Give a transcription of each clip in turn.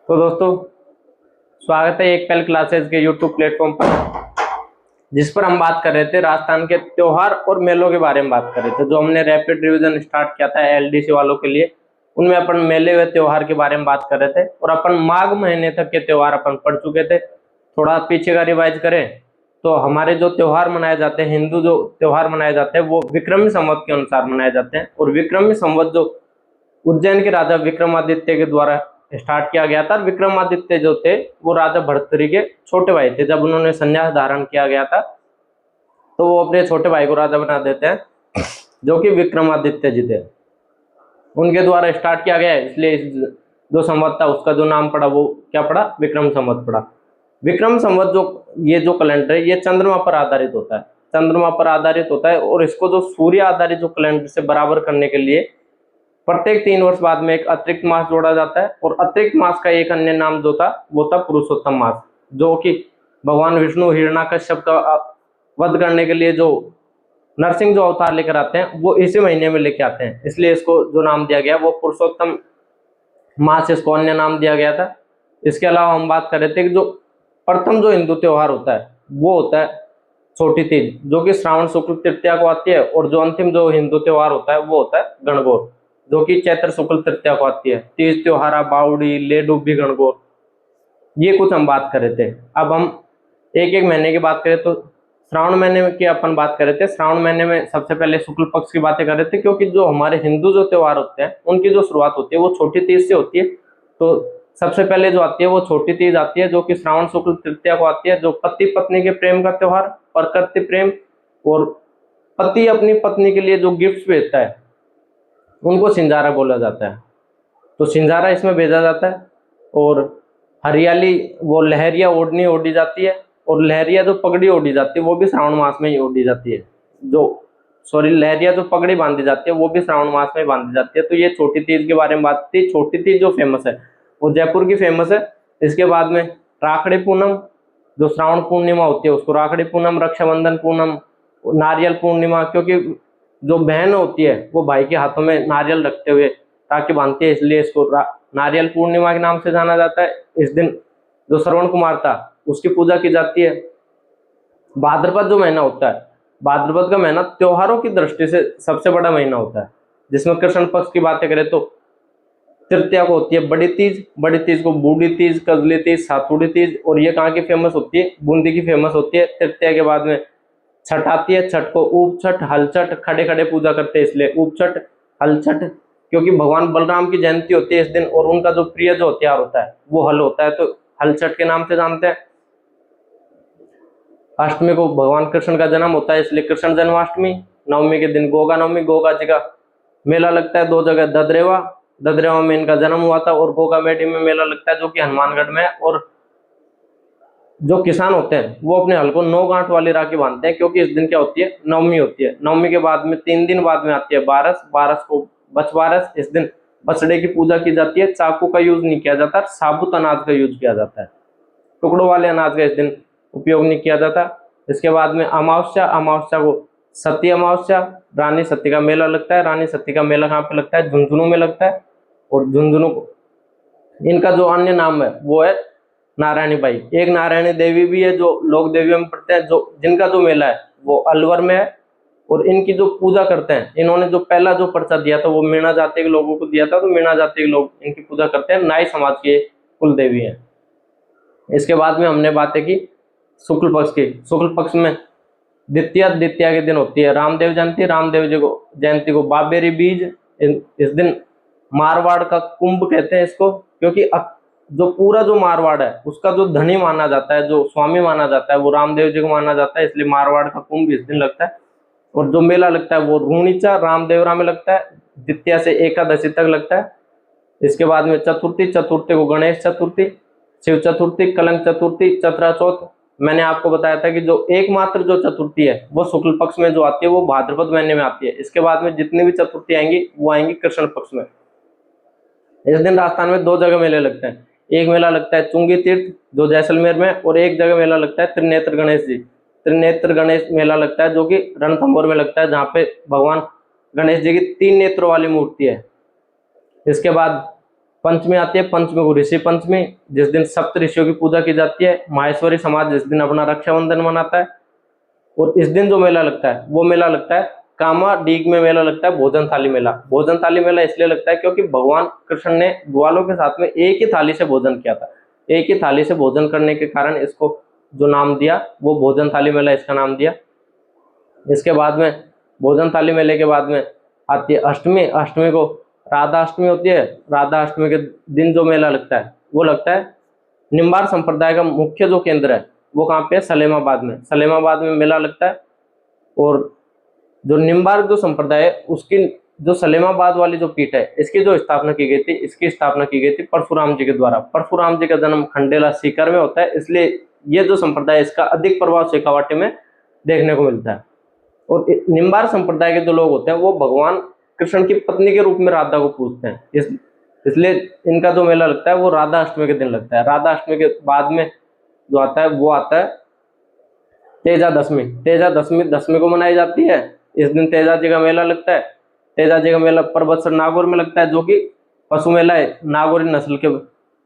तो दोस्तों, स्वागत है एक पल क्लासेस के यूट्यूब प्लेटफॉर्म पर, जिस पर हम बात कर रहे थे राजस्थान के त्योहार और मेलों के बारे में बात कर रहे थे। जो हमने रैपिड रिवीजन स्टार्ट किया था एलडीसी वालों के लिए, उनमें अपन मेले व त्योहार के बारे में बात कर रहे थे और अपन माघ महीने तक के त्योहार अपन पढ़ चुके थे। थोड़ा पीछे का रिवाइज करें तो हमारे जो त्योहार मनाए जाते हैं, हिंदू जो त्योहार मनाए जाते हैं, वो विक्रमी संवत के अनुसार मनाए जाते हैं। और विक्रमी संवत जो उज्जैन के राजा विक्रमादित्य के द्वारा स्टार्ट किया गया था। विक्रमादित्य जो थे वो राजा भर्तृहरि के छोटे भाई थे। जब उन्होंने संन्यास धारण किया गया था तो वो अपने छोटे भाई को राजा बना देते हैं, जो कि विक्रमादित्य जी थे। उनके द्वारा स्टार्ट किया गया है, इसलिए जो संवत था उसका जो नाम पड़ा वो क्या पड़ा, विक्रम संवत पड़ा। विक्रम संवत जो कैलेंडर है ये चंद्रमा पर आधारित होता है। चंद्रमा पर आधारित होता है और इसको जो सूर्य आधारित जो कैलेंडर से बराबर करने के लिए प्रत्येक 3 वर्ष बाद में एक अतिरिक्त मास जोड़ा जाता है। और अतिरिक्त मास का एक अन्य नाम जो था वो था पुरुषोत्तम मास, जो कि भगवान विष्णु हिरण्यकश्यप का वध करने के लिए जो नरसिंह जो अवतार लेकर आते हैं वो इसी महीने में लेके आते हैं, इसलिए इसको जो नाम दिया गया वो पुरुषोत्तम मास, इसको अन्य नाम दिया गया था। इसके अलावा हम बात कर रहे थे कि जो प्रथम जो हिंदू त्योहार होता है वो होता है छोटी तीज, जो कि श्रावण शुक्ल तृतीया को आती है। और जो अंतिम जो हिंदू त्योहार होता है वो होता है गणगौर, जो कि चैत्र शुक्ल तृतीया को आती है। तीज त्योहारा, बावड़ी, लेडुबी, गणगौर, ये कुछ हम बात कर रहे थे। अब हम एक एक महीने की बात करें तो श्रावण महीने की अपन बात कर रहे थे। श्रावण महीने में सबसे पहले शुक्ल पक्ष की बातें कर रहे थे, क्योंकि जो हमारे हिंदू जो त्योहार होते हैं उनकी जो शुरुआत होती है वो छोटी तीज से होती है। तो सबसे पहले जो आती है वो छोटी तीज आती है, जो कि श्रावण शुक्ल तृतीया को आती है, जो पति पत्नी के प्रेम का त्योहार, प्रकृति प्रेम। और पति अपनी पत्नी के लिए जो गिफ्ट भेजता है उनको सिंजारा बोला जाता है, तो सिंजारा इसमें भेजा जाता है। और हरियाली वो लहरिया ओढ़नी ओढ़ी जाती है, और लहरिया जो पगड़ी ओढ़ी जाती है वो भी श्रावण मास में ही ओढ़ी जाती है। जो लहरिया जो पगड़ी बांधी जाती है वो भी श्रावण मास में बांधी जाती है। तो ये छोटी तीज के बारे में बात थी। छोटी तीज जो फेमस है वो जयपुर की फेमस है। इसके बाद में राखड़ी पूनम, जो श्रावण पूर्णिमा होती है उसको राखड़ी पूनम, रक्षाबंधन पूनम, नारियल पूर्णिमा, क्योंकि जो बहन होती है वो भाई के हाथों में नारियल रखते हुए राखी बांधती है, इसलिए इसको नारियल पूर्णिमा के नाम से जाना जाता है। इस दिन जो श्रवण कुमार था उसकी पूजा की जाती है। भाद्रपद जो महीना होता है, भाद्रपद का महीना त्योहारों की दृष्टि से सबसे बड़ा महीना होता है, जिसमें कृष्ण पक्ष की बातें करें तो तृतीया को होती है बड़ी तीज, बड़ी तीज को बूढ़ी तीज, कजली तीज, सातुड़ी तीज। और ये कहाँ की फेमस होती है, बूंदी की फेमस होती है। तृतीया के बाद में छठ आती है। छठ को ऊप छठ, हल छठ, खड़े खड़े पूजा करते हैं, इसलिए ऊप छठ, हल छठ, क्योंकि भगवान बलराम की जयंती होती है इस दिन और उनका जो प्रिय जो हथियार होता है वो हल होता है, तो हल छठ के नाम से जानते हैं। अष्टमी को भगवान कृष्ण का जन्म होता है, इसलिए कृष्ण जन्माष्टमी। नवमी के दिन गोगा नवमी, गोगा जी का मेला लगता है 2 जगह, ददरेवा, ददरेवा में इनका जन्म हुआ था, और गोगा मेडी में मेला लगता है जो कि हनुमानगढ़ में है। और जो किसान होते हैं वो अपने हल को 9 गांठ वाली राखी बांधते हैं, क्योंकि इस दिन क्या होती है, नवमी होती है। नवमी के बाद में 3 दिन बाद में आती है बारस, बारस को बछबारस। इस दिन बछड़े की पूजा की जाती है। चाकू का यूज नहीं किया जाता, साबुत अनाज का यूज किया जाता है। टुकड़ों वाले अनाज का इस दिन उपयोग नहीं किया जाता। इसके बाद में अमावस्या, अमावस्या को सती अमावस्या, रानी सती का मेला लगता है। रानी सती का मेला कहाँ पे लगता है, झुंझुनू में लगता है। और झुंझुनू को इनका जो अन्य नाम है वो है नारायणी बाई। एक नारायणी देवी भी है जो लोक देवियों में पढ़ते हैं, जो जिनका जो मेला है वो अलवर में है। और इनकी जो पूजा करते हैं, इन्होंने जो पहला जो पर्चा दिया था वो मीणा जाति के लोगों को दिया था, तो मीणा जाति के लोग इनकी पूजा करते हैं। नाई समाज के कुल देवी है। इसके बाद में हमने बातें की शुक्ल पक्ष की। शुक्ल पक्ष में द्वितीया, द्वितीया के दिन होती है रामदेव जयंती। रामदेव जी को जयंती को बाबेरी बीज। इस दिन मारवाड़ का कुंभ कहते हैं इसको, क्योंकि जो पूरा जो मारवाड़ है उसका जो धनी माना जाता है, जो स्वामी माना जाता है, वो रामदेव जी को माना जाता है, इसलिए मारवाड़ का कुंभ इस दिन लगता है। और जो मेला लगता है वो रूणीचा रामदेवरा में लगता है, द्वितीया से एकादशी तक लगता है। इसके बाद में चतुर्थी, चतुर्थी को गणेश चतुर्थी, शिव चतुर्थी, कलंक चतुर्थी, चतरा चौथ। मैंने आपको बताया था कि जो एकमात्र जो चतुर्थी है वो शुक्ल पक्ष में जो आती है वो भाद्रपद महीने में आती है। इसके बाद में जितनी भी चतुर्थी आएंगी वो आएंगी कृष्ण पक्ष में। इस दिन राजस्थान में 2 जगह मेले लगते हैं। एक मेला लगता है चुंगी तीर्थ जो जैसलमेर में, और एक जगह मेला लगता है त्रिनेत्र गणेश जी। त्रिनेत्र गणेश मेला लगता है जो कि रणथंभौर में लगता है, जहाँ पे भगवान गणेश जी की 3 नेत्रों वाली मूर्ति है। इसके बाद पंचमी आती है पंचमी को ऋषि पंचमी, जिस दिन सप्त ऋषियों की पूजा की जाती है। माहेश्वरी समाज जिस दिन अपना रक्षाबंधन मनाता है। और इस दिन जो मेला लगता है वो मेला लगता है कामा डीग में मेला लगता है भोजन थाली मेला। भोजन थाली मेला इसलिए लगता है क्योंकि भगवान कृष्ण ने ग्वालों के साथ में एक ही थाली से भोजन किया था। एक ही थाली से भोजन करने के कारण इसको जो नाम दिया वो भोजन थाली मेला इसका नाम दिया। इसके बाद में भोजन थाली मेले के बाद में आती है अष्टमी। अष्टमी को राधा अष्टमी होती है। राधा अष्टमी के दिन जो मेला लगता है वो लगता है निम्बार संप्रदाय का मुख्य जो केंद्र है वो कहाँ पे है, सलेमाबाद में। सलेमाबाद में मेला लगता है। और जो निम्बार्क जो संप्रदाय है उसकी जो सलेमाबाद वाली जो पीठ है इसकी जो स्थापना की गई थी, इसकी स्थापना की गई थी परशुराम जी के द्वारा। परशुराम जी का जन्म खंडेला सीकर में होता है, इसलिए ये जो संप्रदाय है इसका अधिक प्रभाव शेखावाटी में देखने को मिलता है। और निम्बार संप्रदाय के जो लोग होते हैं वो भगवान कृष्ण की पत्नी के रूप में राधा को पूजते हैं। इसलिए इनका जो मेला लगता है वो राधा अष्टमी के दिन लगता है। राधा अष्टमी के बाद में जो आता है वो आता है तेजा दशमी। तेजा दशमी दशमी को मनाई जाती है। इस दिन तेजा जी का मेला लगता है। तेजा जी का मेला पर्वतसर नागौर में लगता है, जो कि पशु मेला है। नागौरी नस्ल के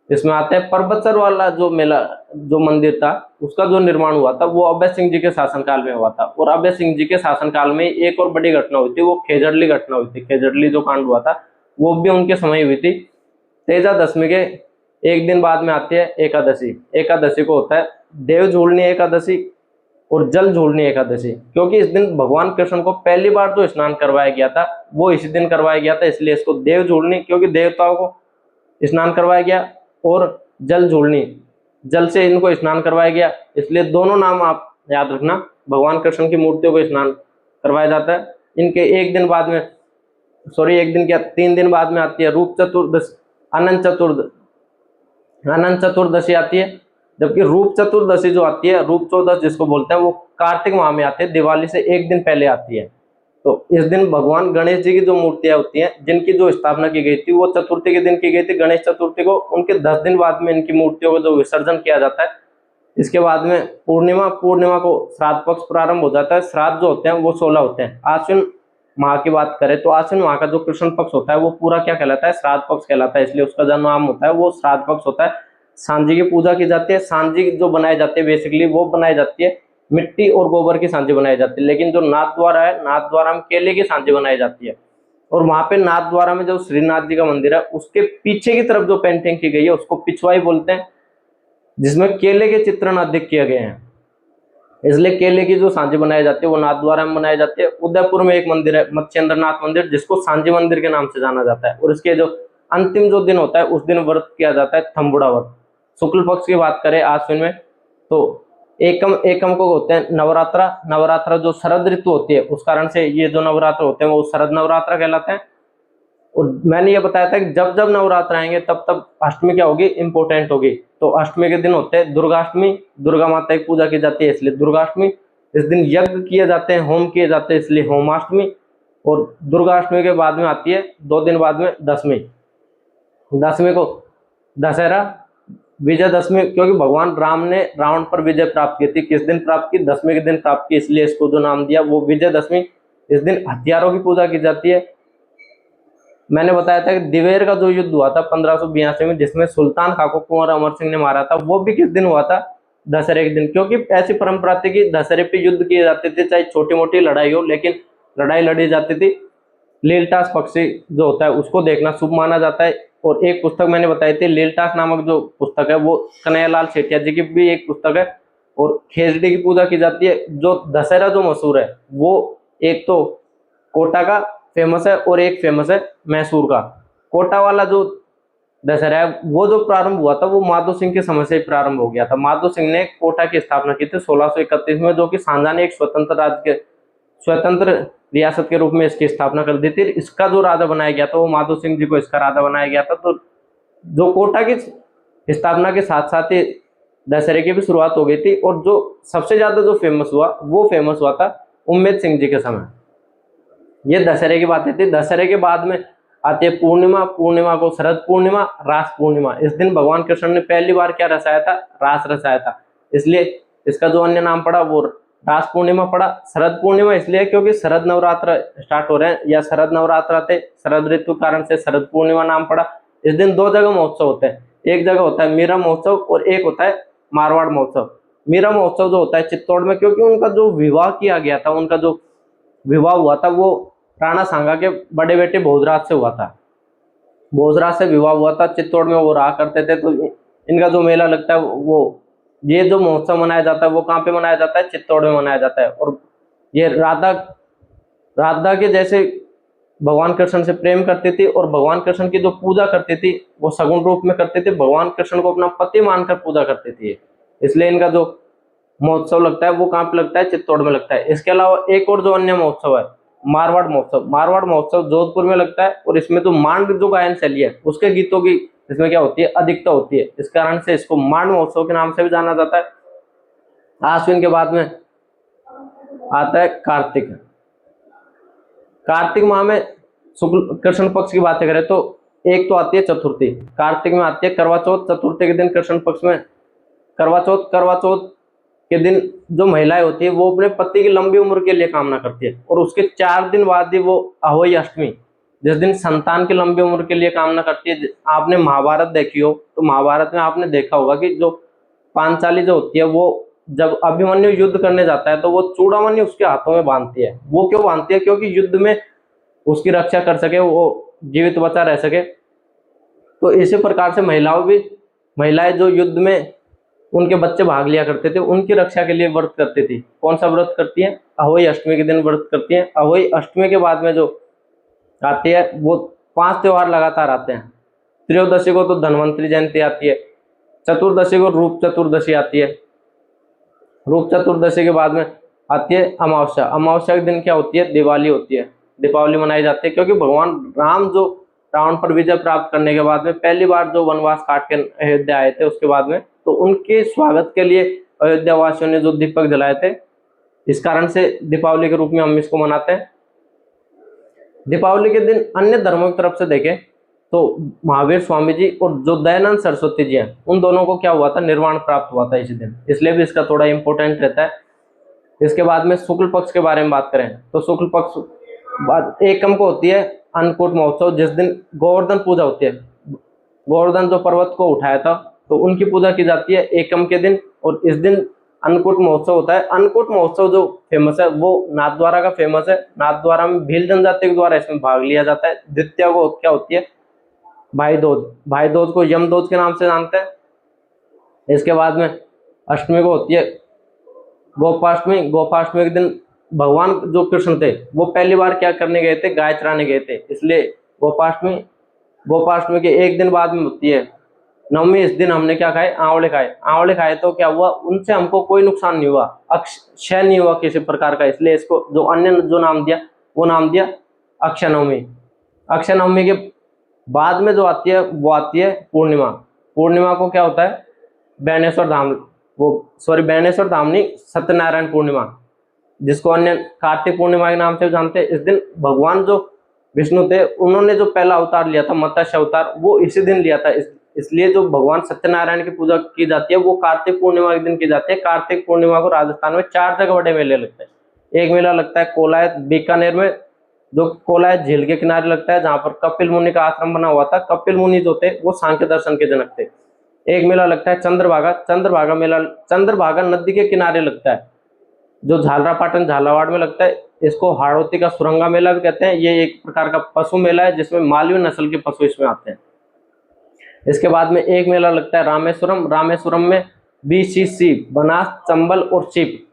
इसमें आता है। पर्वतसर वाला जो मेला जो मंदिर था उसका जो निर्माण हुआ था वो अभय सिंह जी के शासनकाल में हुआ था। और अभय सिंह जी के शासनकाल में एक और बड़ी घटना हुई थी, वो खेजड़ली घटना हुई थी। खेजड़ली जो कांड हुआ था वो भी उनके समय हुई थी। तेजा दशमी के एक दिन बाद में आती है एकादशी। एकादशी को होता है देव झूलनी एकादशी और जल झूलनी एकादशी, क्योंकि इस दिन भगवान कृष्ण को पहली बार जो स्नान करवाया गया था वो इसी दिन करवाया गया था, इसलिए इसको देव झूलनी, क्योंकि देवताओं को स्नान करवाया गया। और जल झूलनी, जल से इनको स्नान करवाया गया, इसलिए दोनों नाम आप याद रखना। भगवान कृष्ण की मूर्तियों को स्नान करवाया जाता है। इनके एक दिन बाद में, सॉरी एक दिन क्या 3 दिन बाद में आती है रूप चतुर्दशी, अनंत चतुर्दशी आती है। जबकि रूप चतुर्दशी जो आती है, रूप चौदस जिसको बोलते हैं, वो कार्तिक माह में आते हैं, दिवाली से एक दिन पहले आती है। तो इस दिन भगवान गणेश जी की जो मूर्तियां होती हैं जिनकी जो स्थापना की गई थी वो चतुर्थी के दिन की गई थी, गणेश चतुर्थी को। उनके 10 दिन बाद में इनकी मूर्तियों का जो विसर्जन किया जाता है। इसके बाद में पूर्णिमा, पूर्णिमा को श्राद्ध पक्ष प्रारंभ हो जाता है। श्राद्ध जो होते हैं वो 16 होते हैं। आश्विन माह की बात करें तो आश्विन माह का जो कृष्ण पक्ष होता है वो पूरा क्या कहलाता है, श्राद्ध पक्ष कहलाता है, इसलिए उसका जो नाम होता है वो श्राद्ध पक्ष होता है। सांझी की पूजा की जाती है। सांझी जो बनाई जाती है बेसिकली वो बनाई जाती है मिट्टी और गोबर की सांझी बनाई जाती है। लेकिन जो नाथ द्वारा है, नाथ द्वारा में केले की सांझी बनाई जाती है। और वहां पे नाथ द्वारा में जो श्रीनाथ जी का मंदिर है उसके पीछे की तरफ जो पेंटिंग की गई है उसको पिछवाई बोलते हैं, जिसमें केले के चित्रण अधिक किए गए हैं, इसलिए केले की जो सांझी बनाई जाती है वो नाथ द्वारा में बनाई जाती है। उदयपुर में एक मंदिर है मत्स्येंद्रनाथ मंदिर, जिसको सांझी मंदिर के नाम से जाना जाता है। और इसके जो अंतिम जो दिन होता है उस दिन व्रत किया जाता है थम्बुड़ा व्रत। शुक्ल पक्ष की बात करें आश्विन में तो एकम को होते हैं नवरात्रा। नवरात्रा जो शरद ऋतु होती है उस कारण से ये जो नवरात्र होते हैं वो शरद नवरात्रा कहलाते हैं। और मैंने ये बताया था कि जब जब नवरात्र आएंगे तब तब अष्टमी क्या होगी, इंपॉर्टेंट होगी। तो अष्टमी के दिन होते हैं दुर्गाष्टमी, दुर्गा माता की पूजा की जाती है इसलिए दुर्गाष्टमी। इस दिन यज्ञ किए जाते हैं, होम किए जाते हैं, इसलिए होमाष्टमी। और दुर्गाष्टमी के बाद में आती है 2 दिन बाद में दशमी। दशमी को दशहरा, विजयदशमी, क्योंकि भगवान राम ने रावण पर विजय प्राप्त की थी। किस दिन प्राप्त की, दशमी के दिन प्राप्त की, इसलिए इसको जो नाम दिया वो विजयदशमी। इस दिन हथियारों की पूजा की जाती है। मैंने बताया था कि दिवेर का जो युद्ध हुआ था 1582 में, जिसमें सुल्तान खाको कुंवर अमर सिंह ने मारा था, वो भी किस दिन हुआ था, दशहरे के दिन। क्योंकि ऐसी परंपरा थी कि दशहरे पे युद्ध किए जाते थे, चाहे छोटी मोटी लड़ाई हो, लेकिन लड़ाई लड़ी जाती थी। लीलटास पक्षी जो होता है उसको देखना शुभ माना जाता है। और एक पुस्तक मैंने बताई थी लीलटास नामक जो पुस्तक है वो कन्हैयालाल सेठिया जी की भी एक पुस्तक है। और खेजड़ी की पूजा की जाती है। जो दशहरा जो मशहूर है वो एक तो कोटा का फेमस है और एक फेमस है मैसूर का। कोटा वाला जो दशहरा है वो जो प्रारंभ हुआ था वो माधो सिंह के समय से प्रारंभ हो गया था। माधो सिंह ने कोटा की स्थापना की थी 1631 में, जो कि सांझा ने एक स्वतंत्र राज्य के स्वतंत्र रियासत के रूप में इसकी स्थापना कर दी थी। इसका जो राजा बनाया गया था वो माधो सिंह जी को इसका राजा बनाया गया था। तो जो कोटा की स्थापना के साथ साथ ही दशहरे की भी शुरुआत हो गई थी। और जो सबसे ज्यादा जो फेमस हुआ था उम्मेद सिंह जी के समय। ये दशहरे की बातें थी। दशहरे के बाद में आती है पूर्णिमा। पूर्णिमा को शरद पूर्णिमा, रास पूर्णिमा। इस दिन भगवान कृष्ण ने पहली बार क्या रचाया था, रास रचाया था, इसलिए इसका जो अन्य नाम पड़ा वो रास पूर्णिमा पड़ा। शरद पूर्णिमा इसलिए क्योंकि शरद नवरात्र स्टार्ट हो रहे हैं या शरद नवरात्र थे, शरद ऋतु कारण से शरद पूर्णिमा नाम पड़ा। इस दिन दो जगह महोत्सव होते हैं, एक जगह होता है मीरा महोत्सव और एक होता है मारवाड़ महोत्सव। मीरा महोत्सव जो होता है चित्तौड़ में, क्योंकि उनका जो विवाह किया गया था, उनका जो विवाह हुआ था वो राणा सांगा के बड़े बेटे भोजराज से हुआ था। भोजराज से विवाह हुआ था, चित्तौड़ में वो रहा करते थे। तो इनका जो मेला लगता है वो, ये जो महोत्सव मनाया जाता है वो कहाँ पे मनाया जाता है? चित्तौड़ में मनाया जाता है। और ये राधा राधा के जैसे भगवान कृष्ण से प्रेम करती थी और भगवान कृष्ण की जो पूजा करती थी वो सगुण रूप में करती थी, भगवान कृष्ण को अपना पति मानकर पूजा करती थी। इसलिए इनका जो महोत्सव लगता है वो कहाँ पे लगता है? चित्तौड़ में लगता है। इसके अलावा एक और जो अन्य महोत्सव है मारवाड़ महोत्सव। मारवाड़ महोत्सव जोधपुर में लगता है और इसमें जो मांड जो गायन शैली है उसके गीतों की इसमें क्या होती है? अधिकता होती है। इस कारण से इसको मांड महोत्सव के नाम से भी जाना जाता है। आश्विन के बाद में आता है कार्तिक। कार्तिक माह में शुक्ल कृष्ण पक्ष की बातें करें तो एक तो आती है चतुर्थी, कार्तिक में आती है करवा चौथ। चतुर्थी के दिन कृष्ण पक्ष में करवा चौथ के दिन जो महिलाएं होती है वो अपने पति की लंबी उम्र के लिए कामना करती है। और उसके 4 दिन बाद ही वो अहोई अष्टमी, जिस दिन संतान की लंबी उम्र के लिए कामना करती है। आपने महाभारत देखी हो तो महाभारत में आपने देखा होगा कि जो पांचाली जो होती है वो जब अभिमन्यु युद्ध करने जाता है तो वो चूड़ामणि उसके हाथों में बांधती है। वो क्यों बांधती है? क्योंकि युद्ध में उसकी रक्षा कर सके, वो जीवित बचा रह सके। तो इसी प्रकार से महिलाएं जो युद्ध में उनके बच्चे भाग लिया करते थे उनकी रक्षा के लिए व्रत करती थी। कौन सा व्रत करती है? अहोई अष्टमी के दिन व्रत करती है। अहोई अष्टमी के बाद में जो आती है वो 5 त्योहार लगातार आते हैं। त्रयोदशी को तो धन्वंतरी जयंती आती है, चतुर्दशी को रूप चतुर्दशी आती है, रूप चतुर्दशी के बाद में आती है अमावस्या। अमावस्या के दिन क्या होती है? दिवाली होती है। दीपावली मनाई जाती है क्योंकि भगवान राम जो रावण पर विजय प्राप्त करने के बाद में पहली बार जो वनवास काट के अयोध्या आए थे उसके बाद में, तो उनके स्वागत के लिए अयोध्या वासियों ने जो दीपक जलाए थे, इस कारण से दीपावली के रूप में हम इसको मनाते हैं। दीपावली के दिन अन्य धर्मों की तरफ से देखें तो महावीर स्वामी जी और जो दयानंद सरस्वती जी हैं उन दोनों को क्या हुआ था? निर्वाण प्राप्त हुआ था इसी दिन, इसलिए भी इसका थोड़ा इंपॉर्टेंट रहता है। इसके बाद में शुक्ल पक्ष के बारे में बात करें तो शुक्ल पक्ष बाद एकम को होती है अन्नकूट महोत्सव, जिस दिन गोवर्धन पूजा होती है। गोवर्धन जो पर्वत को उठाया था तो उनकी पूजा की जाती है एकम के दिन, और इस दिन अन्नकूट महोत्सव होता है। अन्नकूट महोत्सव जो फेमस है वो नाथद्वारा का फेमस है। नाथद्वारा में भील जनजाति के द्वारा इसमें भाग लिया जाता है। द्वितीया को क्या होती है? भाई दूज। भाई दूज को यम दूज के नाम से जानते हैं। इसके बाद में अष्टमी को होती है गोपाष्टमी। गोपाष्टमी के दिन भगवान जो कृष्ण थे वो पहली बार क्या करने गए थे? गाय चराने गए थे, इसलिए गोपाष्टमी के एक दिन बाद में होती है नवमी। इस दिन हमने क्या खाए? आंवले खाए। आंवले खाए तो क्या हुआ? उनसे हमको कोई नुकसान नहीं हुआ, क्षय नहीं हुआ किसी प्रकार का, इसलिए इसको जो अन्य जो नाम दिया वो नाम दिया अक्षय नवमी। अक्षय नवमी के बाद में जो आती है वो आती है पूर्णिमा। पूर्णिमा को क्या होता है? बैनेश्वर धाम नहीं, सत्यनारायण पूर्णिमा, जिसको अन्य कार्तिक पूर्णिमा के नाम से जानते हैं। इस दिन भगवान जो विष्णु थे उन्होंने जो पहला अवतार लिया था मत्स्य अवतार, वो इसी दिन लिया था। इसलिए जो भगवान सत्यनारायण की पूजा की जाती है वो कार्तिक पूर्णिमा के दिन की जाती है। कार्तिक पूर्णिमा को राजस्थान में 4 जगह बड़े मेले लगते हैं। एक मेला लगता है कोलायत बीकानेर में, जो कोलायत झील के किनारे लगता है, जहां पर कपिल मुनि का आश्रम बना हुआ था। कपिल मुनि जो थे वो सांख्य दर्शन के जनक थे। एक मेला लगता है चंद्रभागा मेला चंद्रभागा नदी के किनारे लगता है, जो झालरापाटन झालावाड़ में लगता है। इसको हाड़ौती का सुरंगा मेला भी कहते हैं। ये एक प्रकार का पशु मेला है जिसमें मालवी नस्ल के पशु इसमें आते हैं। इसके बाद में एक मेला लगता है रामेश्वरम में BCC बनास, चंबल और चिप,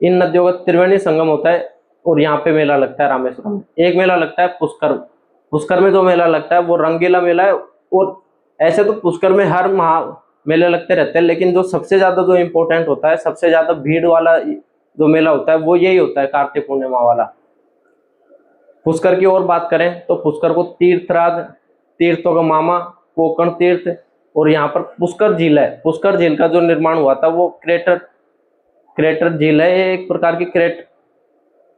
इन नदियों का त्रिवेणी संगम होता है और यहाँ पे मेला लगता है रामेश्वरम में। एक मेला लगता है पुष्कर में जो मेला लगता है वो रंगीला मेला है। और ऐसे तो पुष्कर में हर माह मेले लगते रहते हैं, लेकिन जो सबसे ज्यादा जो इम्पोर्टेंट होता है, सबसे ज्यादा भीड़ वाला जो मेला होता है वो यही होता है कार्तिक पूर्णिमा वाला। पुष्कर की और बात करें तो पुष्कर को तीर्थराज, तीर्थों का मामा, कोकण तीर्थ, और यहाँ पर पुष्कर झील है। पुष्कर झील का जो निर्माण हुआ था वो क्रेटर झील है। ये एक प्रकार की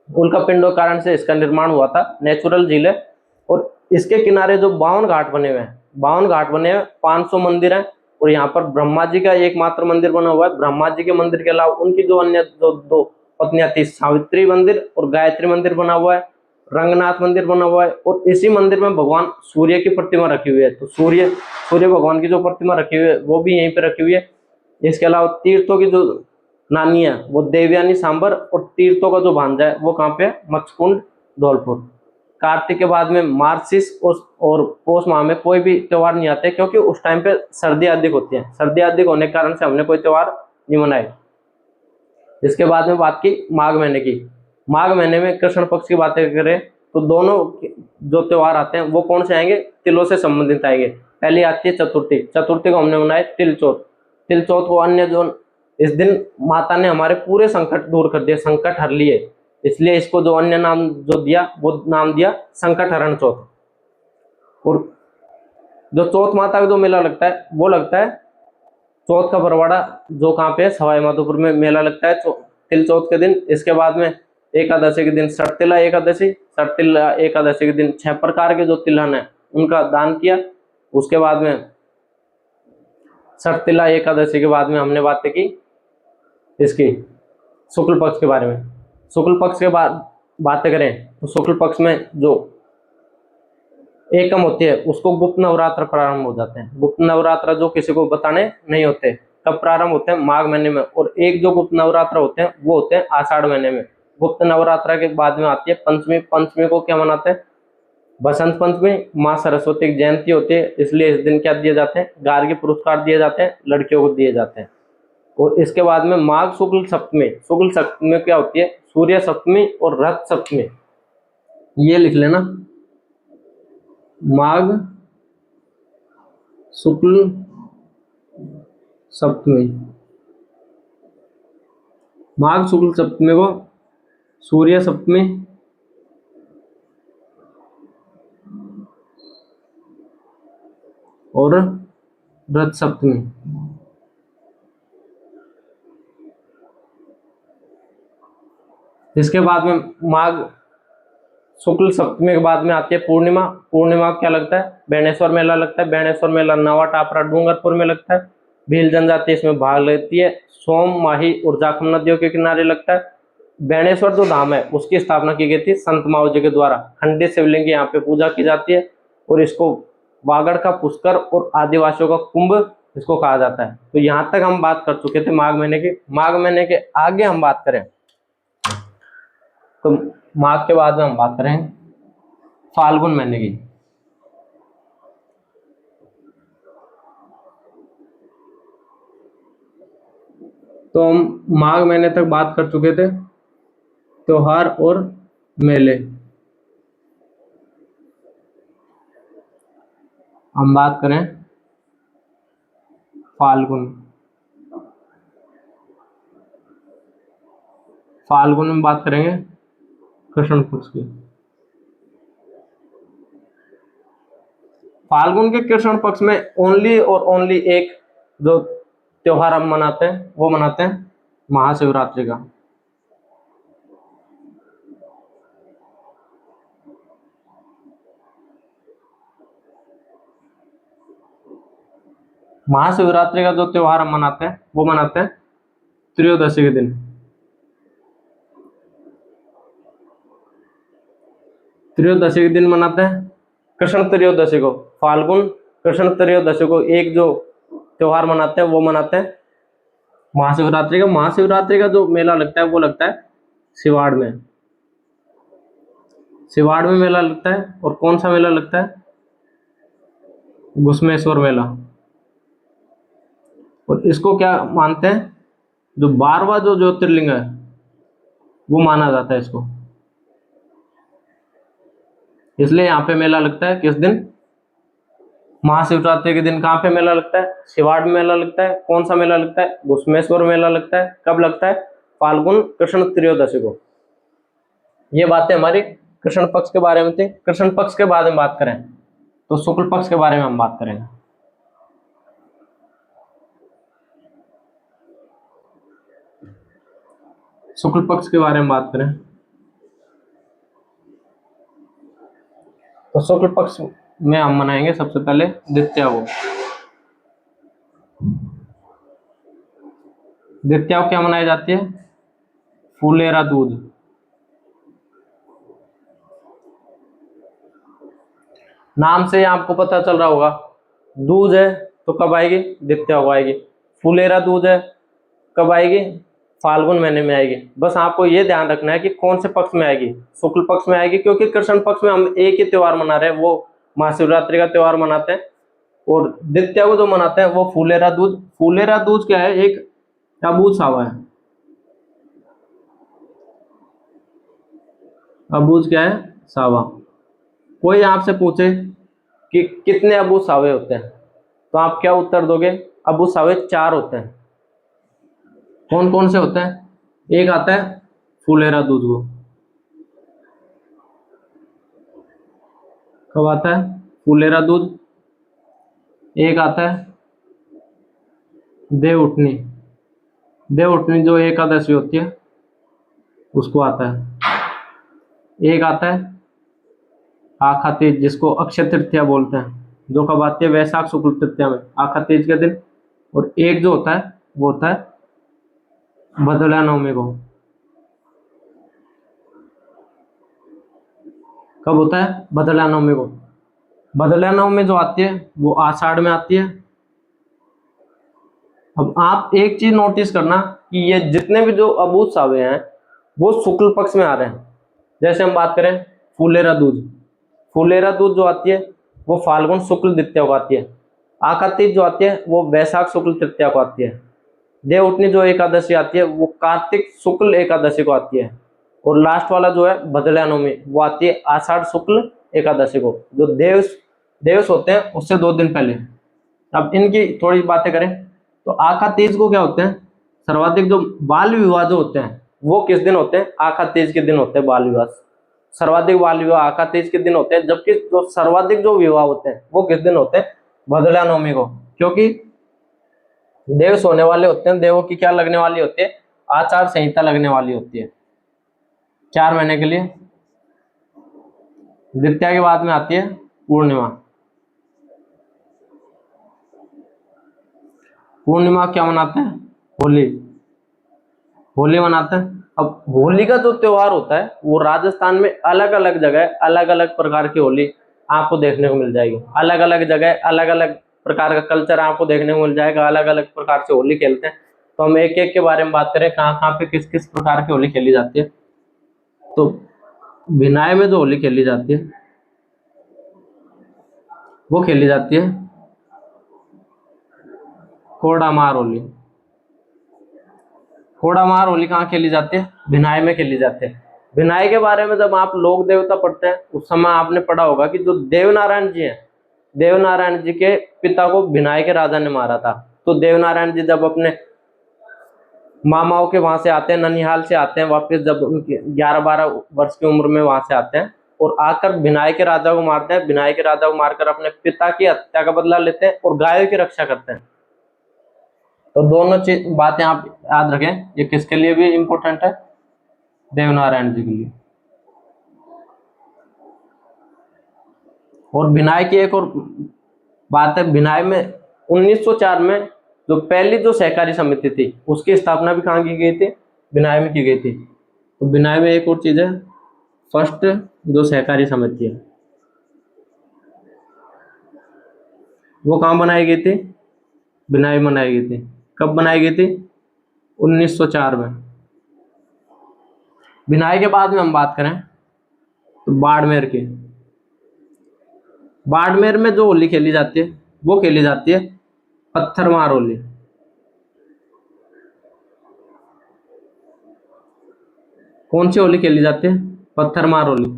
उल्का पिंडों कारण से इसका निर्माण हुआ था, नेचुरल झील है। और इसके किनारे जो 52 घाट बने हुए हैं, 500 मंदिर हैं। और यहाँ पर ब्रह्मा जी का एकमात्र मंदिर बना हुआ है। ब्रह्मा जी के मंदिर के अलावा उनकी जो अन्य दो पत्नियां थी, सावित्री मंदिर और गायत्री मंदिर बना हुआ है। रंगनाथ मंदिर बना हुआ है, और इसी मंदिर में भगवान सूर्य की प्रतिमा रखी हुई है। तो सूर्य सूर्य भगवान की जो प्रतिमा रखी हुई है वो भी यहीं पे रखी हुई है। इसके अलावा तीर्थों की जो नानी है वो देवयानी सांबर, और तीर्थों का जो भांजा है वो कहाँ पे है, मच्छकुंड धौलपुर। कार्तिक के बाद में मार्गशीर्ष और पौष माह में कोई भी त्योहार नहीं आते, क्योंकि उस टाइम पे सर्दी अधिक होती है। सर्दी अधिक होने के कारण से हमने कोई त्योहार नहीं मनाए। इसके बाद में बात की माघ महीने की। माघ महीने में कृष्ण पक्ष की बातें करें तो दोनों जो त्योहार आते हैं वो कौन से आएंगे, तिलों से संबंधित आएंगे। पहली आती है चतुर्थी। चतुर्थी को हमने मनाए तिल चौथ। तिल चौथ को अन्य जो, इस दिन माता ने हमारे पूरे संकट दूर कर दिए, संकट हर लिए, इसलिए इसको जो अन्य नाम जो दिया वो नाम दिया संकट हरण चौथ। और जो चौथ माता का जो मेला लगता है वो लगता है चौथ का बरवाड़ा, जो कहाँ पे है, सवाई माधोपुर में मेला लगता है तिल चौथ के दिन। इसके बाद में एकादशी के दिन सटतिला एकादशी। सटतिला एकादशी के दिन 6 प्रकार के जो तिलहन है उनका दान किया। उसके बाद में सटतिला एकादशी के बाद में हमने बातें की इसकी शुक्ल पक्ष के बारे में। शुक्ल पक्ष के बाद बातें करें तो शुक्ल पक्ष में जो एकम होती है उसको गुप्त नवरात्र प्रारंभ हो जाते हैं। गुप्त नवरात्र जो किसी को बताने नहीं होते, कब प्रारंभ होते हैं, माघ महीने में। और एक जो गुप्त नवरात्र होते हैं वो होते हैं आषाढ़ महीने में। गुप्त नवरात्र के बाद में आती है पंचमी। पंचमी को क्या मनाते हैं, बसंत पंचमी। माँ सरस्वती की जयंती होती है, इसलिए इस दिन क्या दिए जाते हैं, गार्गी पुरस्कार दिए जाते हैं, लड़कियों को दिए जाते हैं। और इसके बाद में माघ शुक्ल सप्तमी। शुक्ल सप्तमी में क्या होती है, सूर्य सप्तमी और रथ सप्तमी। ये लिख लेना, माघ शुक्ल सप्तमी। माघ शुक्ल सप्तमी को सूर्य सप्तमी और रथ सप्तमी। इसके बाद में माघ शुक्ल सप्तमी के बाद में आती है पूर्णिमा। पूर्णिमा क्या लगता है, बेणेश्वर मेला लगता है। बेणेश्वर मेला नवा टापरा डूंगरपुर में लगता है। भील जनजाति इसमें भाग लेती है। सोम, माही और जाखम नदियों के किनारे लगता है। बेणेश्वर जो धाम है उसकी स्थापना की गई थी संत माओ जी के द्वारा। खंडित शिवलिंग की यहाँ पे पूजा की जाती है, और इसको वागड़ का पुष्कर और आदिवासियों का कुंभ इसको कहा जाता है। तो यहाँ तक हम बात कर चुके थे माघ महीने की। माघ महीने के आगे हम बात करें तो माघ के बाद में हम बात करें फाल्गुन महीने की। तो हम माघ महीने तक बात कर चुके थे त्योहार और मेले। हम बात करें फाल्गुन। फाल्गुन में बात करेंगे कृष्ण पक्ष की। फाल्गुन के कृष्ण पक्ष में ओनली और ओनली एक जो त्योहार हम मनाते हैं वो मनाते हैं महाशिवरात्रि का। महाशिवरात्रि का जो त्योहार हम मनाते हैं वो मनाते हैं त्रयोदशी के दिन। त्रयोदशी के दिन मनाते हैं कृष्ण त्रयोदशी को। फाल्गुन कृष्ण त्रयोदशी को एक जो त्योहार मनाते हैं वो मनाते हैं महाशिवरात्रि का। महाशिवरात्रि का जो मेला लगता है वो लगता है सिवाड़ में। सिवाड़ में मेला लगता है। और कौन सा मेला लगता है, घुसमेश्वर मेला। और इसको क्या मानते हैं, जो 12वां जो ज्योतिर्लिंग है वो माना जाता है इसको। इसलिए यहाँ पे मेला लगता है किस दिन, महाशिवरात्रि के दिन। कहाँ पे मेला लगता है, सिवाड़ में मेला लगता है। कौन सा मेला लगता है, घुसमेश्वर मेला लगता है। कब लगता है, फाल्गुन कृष्ण त्रयोदशी को। ये बातें हमारी कृष्ण पक्ष के बारे में थी। कृष्ण पक्ष के बारे में बात करें तो शुक्ल पक्ष के बारे में हम बात करेंगे। शुक्ल पक्ष के बारे में बात करें तो शुक्ल पक्ष में हम मनाएंगे सबसे पहले द्वितीया को। द्वितीया को क्या मनाई जाती है, फुलेरा दूज। नाम से ही आपको पता चल रहा होगा, दूज है तो कब आएगी, द्वितीया को आएगी। फुलेरा दूज है, कब आएगी, फाल्गुन महीने में आएगी। बस आपको ये ध्यान रखना है कि कौन से पक्ष में आएगी, शुक्ल पक्ष में आएगी, क्योंकि कृष्ण पक्ष में हम एक ही त्योहार मना रहे हैं, वो महाशिवरात्रि का त्योहार मनाते हैं। और द्वितीया को जो मनाते हैं वो फुलेरा दूज। फुलेरा दूज क्या है, एक अबूझ सावा है। अबूझ क्या है, सावा। कोई आपसे पूछे कि कितने अबूझ सावे होते हैं, तो आप क्या उत्तर दोगे, अबूझ सावे 4 होते हैं। कौन कौन से होते हैं, एक आता है फुलेरा दूज को, कब आता है, फुलेरा दूज। एक आता है देव उठनी, देव उठनी जो एकादशी होती है उसको आता है। एक आता है आखा तीज, जिसको अक्षय तृतीया बोलते हैं, जो कब आती है, वैशाख शुक्ल तृतीया में, आखा तीज के दिन। और एक जो होता है वो होता है भदोल्या नवमी को। कब होता है, भदोल्या नवमी को। भदोल्या नवमी जो आती है वो आषाढ़ में आती है। अब आप एक चीज नोटिस करना कि ये जितने भी जो अबूझ सावे हैं वो शुक्ल पक्ष में आ रहे हैं। जैसे हम बात करें फुलेरा दूज, फुलेरा दूज जो आती है वो फाल्गुन शुक्ल द्वितीया को आती है। आखा तीज जो आती है वो वैशाख शुक्ल तृतीया को आती है। देव उठनी जो एकादशी आती है वो कार्तिक शुक्ल एकादशी को आती है। और लास्ट वाला जो है भदोल्या नवमी, वो आती है आषाढ़ शुक्ल एकादशी को, जो देवस होते हैं उससे 2 दिन पहले। अब इनकी थोड़ी बातें करें तो आखा तीज को क्या होते हैं, सर्वाधिक जो बाल विवाह जो होते हैं वो किस दिन होते हैं, आखा तीज के दिन होते हैं बाल विवाह। सर्वाधिक बाल विवाह आखा तीज के दिन होते हैं, जबकि जो सर्वाधिक जो विवाह होते हैं वो किस दिन होते हैं, भदोल्या नवमी को। क्योंकि देव सोने वाले होते हैं, देवों की क्या लगने वाली होती है, आचार संहिता लगने वाली होती है 4 महीने के लिए। द्वितीया के बाद में आती है पूर्णिमा। पूर्णिमा क्या मनाते हैं, होली, होली मनाते हैं। अब होली का जो त्योहार होता है वो राजस्थान में अलग अलग जगह अलग अलग प्रकार की होली आपको देखने को मिल जाएगी। अलग अलग जगह अलग अलग प्रकार का कल्चर आपको देखने को मिल जाएगा, अलग अलग प्रकार से होली खेलते हैं। तो हम एक एक के बारे में बात करें, कहाँ कहाँ पे किस किस प्रकार की होली खेली जाती है। तो भिनाई में जो होली खेली जाती है वो खेली जाती है कोडामार होली। कोडामार होली कहाँ खेली जाती है, भिनाई में खेली जाती है। भिनाई के बारे में जब आप लोक देवता पढ़ते हैं उस समय आपने पढ़ा होगा कि जो देवनारायण जी हैं, देवनारायण जी के पिता को भिनाई के राजा ने मारा था। तो देवनारायण जी जब अपने मामाओं के वहां से आते हैं, ननिहाल से आते हैं वापस, जब उनकी 11-12 वर्ष की उम्र में वहां से आते हैं और आकर भिनाई के राजा को मारते हैं। भिनाई के राजा को मारकर अपने पिता की हत्या का बदला लेते हैं और गायों की रक्षा करते हैं। तो दोनों चीज बातें आप याद रखें, ये किसके लिए भी इंपॉर्टेंट है, देवनारायण जी के लिए। और भिनाई की एक और बात है, भिनाई में 1904 में जो पहली जो सहकारी समिति थी उसकी स्थापना भी कहाँ की गई थी, भिनाई में की गई थी। तो भिनाई में एक और चीज है, फर्स्ट जो सहकारी समिति है वो कहाँ बनाई गई थी, भिनाई में बनाई गई थी। कब बनाई गई थी, 1904 में। भिनाई के बाद में हम बात करें तो बाड़मेर की, बाड़मेर में जो होली खेली जाती है वो खेली जाती है पत्थरमार होली। कौन सी होली खेली जाती है, पत्थरमार होली।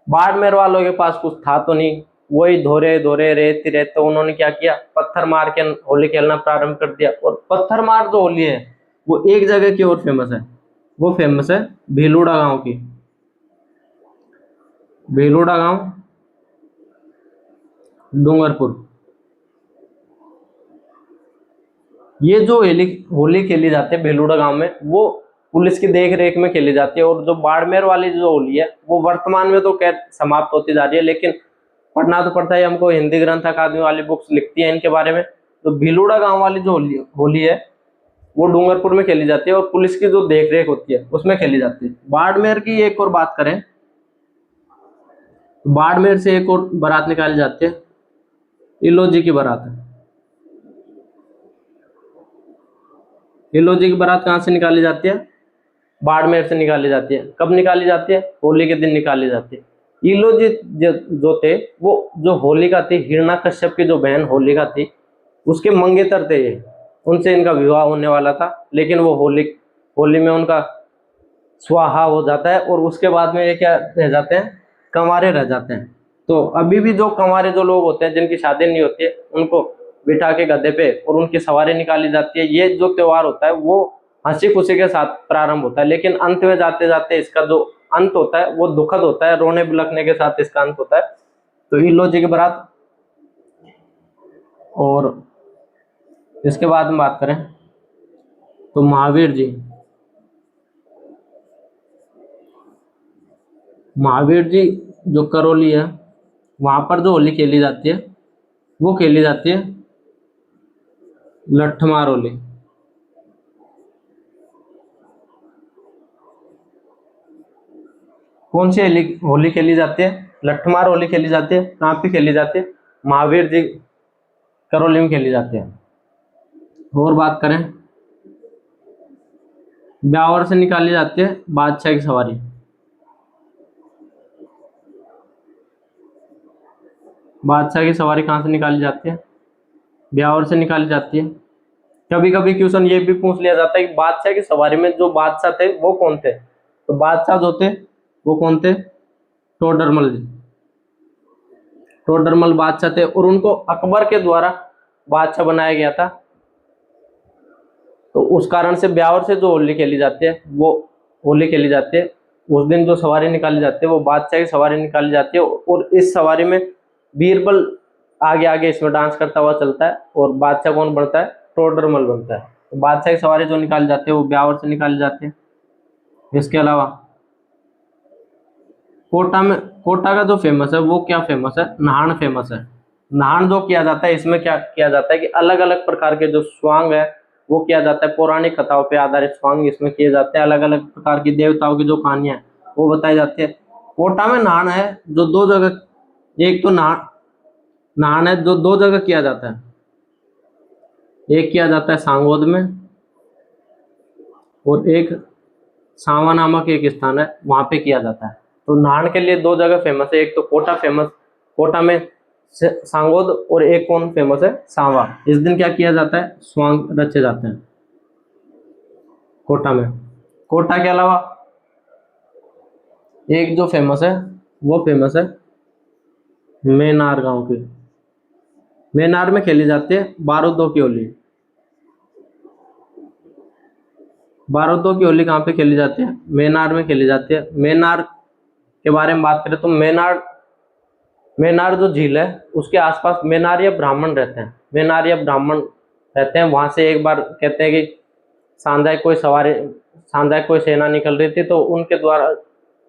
बाड़मेर वालों के पास कुछ था तो नहीं, वही धोरे धोरे रेत रेत, तो उन्होंने क्या किया, पत्थर मार के होली खेलना प्रारंभ कर दिया। और पत्थर मार जो होली है वो एक जगह की और फेमस है, वो फेमस है भेलुड़ा गांव की। भेलुड़ा गांव डूंगरपुर। ये जो होली खेली जाती है भेलुड़ा गांव में वो पुलिस की देख रेख में खेली जाती है। और जो बाड़मेर वाली जो होली है वो वर्तमान में तो खैर समाप्त होती जा रही है, लेकिन पढ़ना तो पड़ता है हमको, हिंदी ग्रंथ अकादमी वाली बुक्स लिखती है इनके बारे में। तो भेलुड़ा गांव वाली जो होली है वो डूंगरपुर में खेली जाती है और पुलिस की जो देख रेख होती है उसमें खेली जाती है। बाड़मेर की एक और बात करें बाड़मेर से एक और बारात निकाली जाती है, इलोजी की बारात है। इलोजी की बारात कहाँ से निकाली जाती है? बाड़मेर से निकाली जाती है। कब निकाली जाती है? होली के दिन निकाली जाती है। इलोजी जो थे, वो जो होलिका थी, हिरण्याकश्यप की जो बहन होलिका थी, उसके मंगेतर थे ये। उनसे इनका विवाह होने वाला था, लेकिन वो होली में उनका स्वाहा हो जाता है और उसके बाद में ये क्या रह जाते हैं? कंवारे रह जाते हैं। तो अभी भी जो कंवारे जो लोग होते हैं, जिनकी शादी नहीं होती है, उनको बिठा के गधे पे और उनकी सवारी निकाली जाती है। ये जो त्योहार होता है वो हंसी खुशी के साथ प्रारंभ होता है, लेकिन अंत में जाते जाते इसका जो अंत होता है वो दुखद होता है, रोने बिलखने के साथ इसका अंत होता है। तो इलो जी की बारात। और इसके बाद में बात करें तो महावीर जी। महावीर जी जो करौली है, वहां पर जो होली खेली जाती है वो खेली जाती है लठमार होली। कौन सी होली खेली जाती है? लठमार होली खेली जाती है। कहाँ पे खेली जाती है? महावीर जी करौली में खेली जाती है। और बात करें, ब्यावर से निकाली जाती है बादशाह की सवारी। बादशाह की सवारी कहाँ से निकाली जाती है? ब्यावर से निकाली जाती है। कभी कभी क्वेश्चन ये भी पूछ लिया जाता है कि बादशाह की सवारी में जो बादशाह थे वो कौन थे? तो बादशाह जो थे वो कौन थे? टोडरमल जी। टोडरमल बादशाह थे और उनको अकबर के द्वारा बादशाह बनाया गया था। तो उस कारण से ब्यावर से जो होली खेली जाती है वो होली खेली जाती है। उस दिन जो सवारी निकाली जाती है वो बादशाह की सवारी निकाली जाती है, और इस सवारी में बीरबल आगे आगे इसमें डांस करता हुआ चलता है, और बादशाह कौन बनता है? टोडरमल बनता है। तो बादशाह की सवारी जो निकाली जाती है वो ब्यावर से निकाली जाती है। इसके अलावा कोटा का जो फेमस है वो क्या फेमस है? नहान फेमस है। नहान जो किया जाता है, इसमें क्या किया जाता है कि अलग अलग प्रकार के जो स्वांग है वो किया जाता है। पौराणिक कथाओं पे आधारित स्वांग इसमें किए जाते हैं। अलग अलग प्रकार की देवताओं की जो कहानियां हैं वो बताई जाती है। कोटा में नहान है जो दो जगह, एक तो नहान है जो दो जगह किया जाता है। एक किया जाता है सांगोद में, और एक सांवा नामक एक स्थान है वहां पे किया जाता है। तो नहान के लिए दो जगह फेमस है, एक तो कोटा में सांगोद, और एक कौन फेमस है? सांवा। इस दिन क्या किया जाता है? स्वांग रचे जाते हैं कोटा में। कोटा के अलावा एक जो फेमस है वो फेमस है मेनार गांव की। मेनार में खेली जाती है बारूदों की होली। बारूदों की होली कहाँ पे खेली जाती है? मेनार में खेली जाती है। मेनार के बारे में बात करें तो मेनार जो झील है उसके आसपास मेनारिया ब्राह्मण रहते हैं। मेनारिया ब्राह्मण रहते हैं वहां से एक बार कहते हैं कि सांझा कोई सेना निकल रही थी, तो उनके द्वारा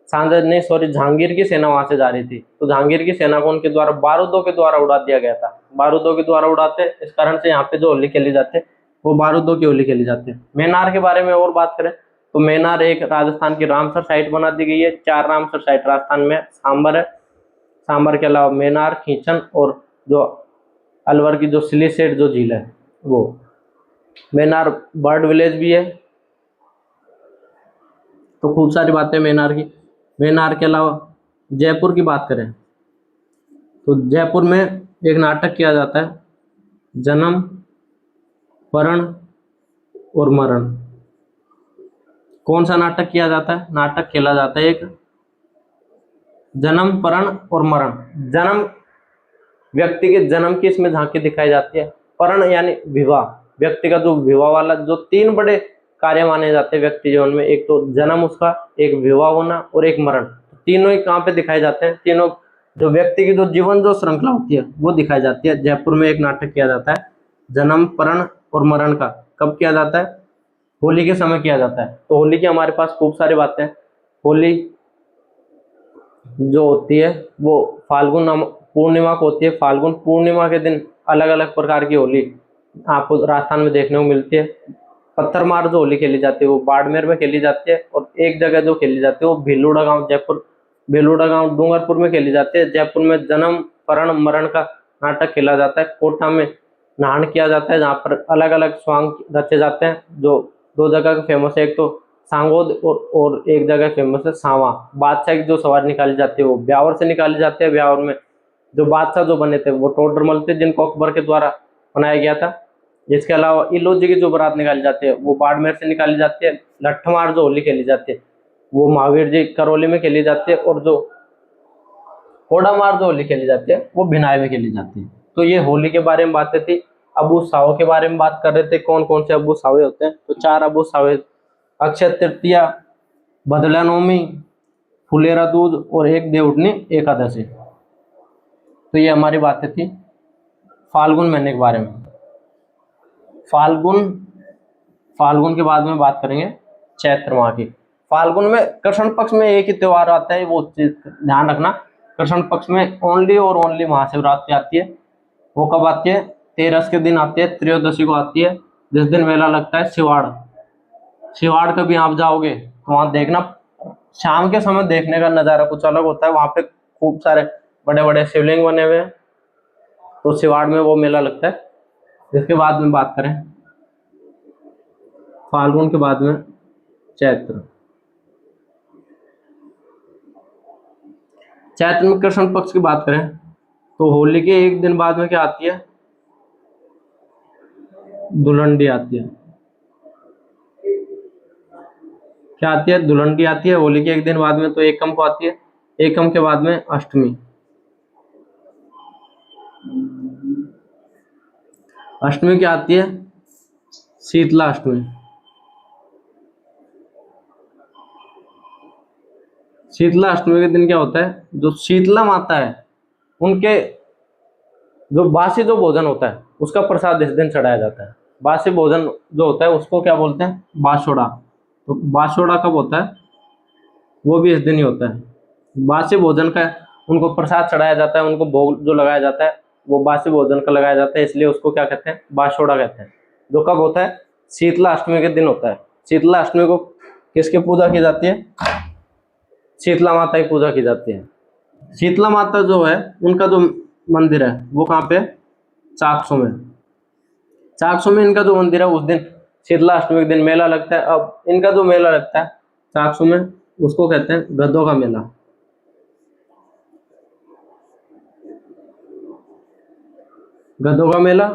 जहांगीर की सेना वहां से जा रही थी, तो जहांगीर की सेना को उनके द्वारा बारूदों के द्वारा उड़ा दिया गया था। बारूदों के द्वारा उड़ाते, इस कारण से यहाँ पे जो होली खेली जाती है वो बारूदों की होली खेली जाती है। मेनार के बारे में और बात करें तो मेनार एक राजस्थान की रामसर साइट बना दी गई है। 4 रामसर साइट राजस्थान में सांबर है। सांबर के अलावा मेनार, खींचन और जो अलवर की जो सिलीसेट जो झील है वो। मेनार बर्ड विलेज भी है। तो खूब सारी बातें मेनार की। मेनार के अलावा जयपुर की बात करें तो जयपुर में एक नाटक किया जाता है, जन्म, परण और मरण। कौन सा नाटक किया जाता है? नाटक खेला जाता है एक जन्म, परण और मरण। जन्म, व्यक्ति के जन्म की इसमें झांकी दिखाई जाती है। परण यानी विवाह, व्यक्ति का जो विवाह वाला जो 3 बड़े कार्य माने जाते हैं व्यक्ति जीवन में, एक तो जन्म उसका, एक विवाह होना और एक मरण। तीनों ही कहाँ पे दिखाए जाते हैं? तीनों जो व्यक्ति की जो जीवन जो श्रृंखला होती है वो दिखाई जाती है। जयपुर में एक नाटक किया जाता है जन्म, परण और मरण का। कब किया जाता है? होली के समय किया जाता है। तो होली की हमारे पास खूब सारी बातें हैं। होली जो होती है वो फाल्गुन पूर्णिमा को होती है। फाल्गुन पूर्णिमा के दिन अलग अलग प्रकार की होली आपको राजस्थान में देखने को मिलती है। पत्थरमार जो होली खेली जाती है वो बाड़मेर में खेली जाती है, और एक जगह जो खेली जाती है वो भीलूड़ा गांव जयपुर बेलूड़ा गांव डूंगरपुर में खेली जाती है। जयपुर में जन्म परण मरण का नाटक खेला जाता है। कोटा में नाहन किया जाता है, जहाँ पर अलग अलग सॉन्ग रचे जाते हैं। जो दो जगह का फेमस है, एक तो सांगोद और एक जगह फेमस है सांवा। बादशाह की जो सवारी निकाली जाती है वो ब्यावर से निकाली जाती है। ब्यावर में जो बादशाह जो बने थे वो टोडरमल थे, जिनको अकबर के द्वारा बनाया गया था। इसके अलावा इलोजी की जो बारात निकाली जाती है वो बाड़मेर से निकाली जाती है। लट्ठमार जो होली खेली जाती है वो महावीर जी करौली में खेली जाती है। और जो होड़ा मार जो होली खेली जाती है वो भिनाई में खेली जाती है। तो ये होली के बारे में बातें थी। अबू साव के बारे में बात कर रहे थे, कौन कौन से अबू सावे होते हैं। तो 4 अबू सावे, अक्षय तृतीया, भदला नवमी, फुलेरा दूज और एक देवउठनी एकादशी। तो ये हमारी बातें थी फाल्गुन महीने के बारे में। फाल्गुन फाल्गुन के बाद में बात करेंगे चैत्र माह की। फाल्गुन में कृष्ण पक्ष में एक ही त्योहार आता है, वो चीज ध्यान रखना। कृष्ण पक्ष में ओनली और ओनली महाशिवरात्रि आती है। वो कब आती है? 13 के दिन आती है, त्रयोदशी को आती है, जिस दिन मेला लगता है शिवाड़। शिवाड़ कभी आप जाओगे तो वहां देखना, शाम के समय देखने का नजारा कुछ अलग होता है। वहां पे खूब सारे बड़े बड़े शिवलिंग बने हुए हैं। तो शिवाड़ में वो मेला लगता है। इसके बाद में बात करें फाल्गुन के बाद में चैत्र। चैत्र में कृष्ण पक्ष की बात करें तो होली के एक दिन बाद में क्या आती है? धुलंडी आती है। क्या आती है? धुलंडी आती है होली के एक दिन बाद में। तो एकम को आती है। एकम के बाद में अष्टमी। अष्टमी क्या आती है? शीतला अष्टमी। शीतला अष्टमी के दिन क्या होता है? जो शीतला माता है उनके जो बासी जो भोजन होता है उसका प्रसाद इस दिन चढ़ाया जाता है। बासी भोजन जो होता है उसको क्या बोलते हैं? बासोड़ा। तो बासोड़ा कब होता है? वो भी इस दिन ही होता है। बासी भोजन का उनको प्रसाद चढ़ाया जाता है, उनको भोग जो लगाया जाता है वो बासी भोजन का लगाया जाता है, इसलिए उसको क्या कहते हैं? बासोड़ा कहते हैं। जो कब होता है? शीतला अष्टमी के दिन होता है। शीतला अष्टमी को किसकी पूजा की जाती है? शीतला माता की पूजा की जाती है। शीतला माता जो है उनका जो मंदिर है वो कहाँ पे? चाकसू में। चाकसू में इनका जो मंदिर है, उस दिन शीतला अष्टमी के दिन मेला लगता है। अब इनका जो मेला लगता है चाकसू में उसको कहते हैं गधों का मेला। गधों का मेला।